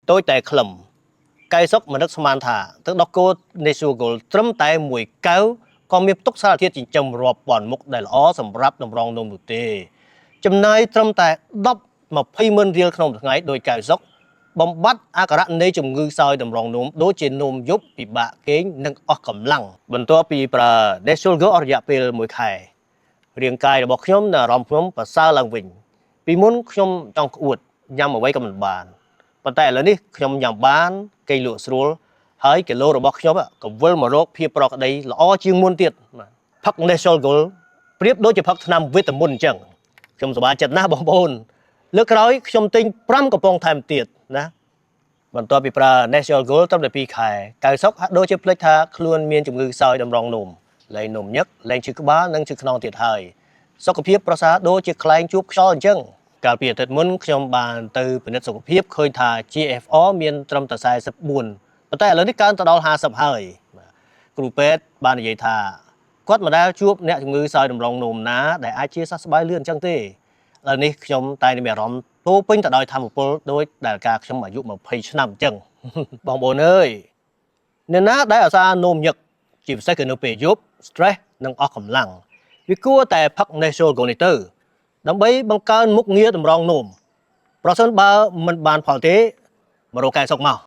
tôi tại khẩm cái sốc mà nước sman thả tức đọc cô Natural Gold trâm tại mùi cáo còn miếng tốc xa thiết chỉ chồng rộp bọn mục đại lõ sầm rắp đồng rong nôm tê châm nay trâm tại đọc mà phi mơn riêng không được ngay đôi cái sốc bom bắt a cả rạn này chùm ngư soi đồng rong nôm đối trên nôm giúp bị bạ kế nâng óc cầm lăng bần tua bị pra Natural Gold ở dạ pê mùi khai riêng cài bọc nhóm là rong nhóm và xa lăng vinh vì muốn nhóm trong uột nhằm ở quay cầm mình bànប៉ុន្តែឥឡូវនេះខ្ញុំញ៉ាំបានគេលក់ស្រួលហើយគីឡូរបស់ខ្ញុំក៏វិលមករកភាពប្រក្រតីល្អជាងមុនទៀតផឹក Natural Gold ប្រៀបដូចជាផឹកថ្នាំវីតាមីនអញ្ចឹងខ្ញុំសប្បាយចិត្តណាស់បងប្អូនលើកក្រោយខ្ញុំទិញ5កំប៉ុងថែមទៀតណាបន្ទាប់ពីប្រើ Natural Gold ត្រឹមតែ2ខែកៅសុខហាក់ដូចជាភ្លេចថាខ្លួនមានជំងឺសើចតម្រងនោមលែងនោមញឹកលែងឈឺក្បាលនិងឈឺខ្នងទៀតហើយសុខភាពប្រសើរដូចជាខ្លែងជួបខ្យល់អញ្ចឹងកាលពីអាទិត្យមុនខ្ញុំបានទៅពិនិត្យសុខភាពឃើញថា GFR មានត្រឹមតែ44ប៉ុន្តែឥឡូវនេះកើនទៅដល់50ហើយគ្រូពេទ្យបាននិយាយថាគាត់មិនដែលជួបអ្នកជំងឺសើចតម្រងនោមណាដែលអាចជាសះស្បើយលឿនអញ្ចឹងទេឥឡូវនេះខ្ញុំតែមានអារម្មណ៍ពោពេញទៅដោយធម៌ពលដោយដែលការខ្ញុំអាយុ20ឆ្នាំអញ្ចឹងបងប្អូនអើយអ្នកណាដែលអាសានោមញឹកជាពិសេសគឺនៅពេលយប់ stress និងអស់កម្លាំងវាគួរតែផឹក Natural Gold នេះទៅដើម្បីបង្កើនមុខងារតម្រងនោមប្រសិនបើមិនបានផលទេមករកកែសុខមក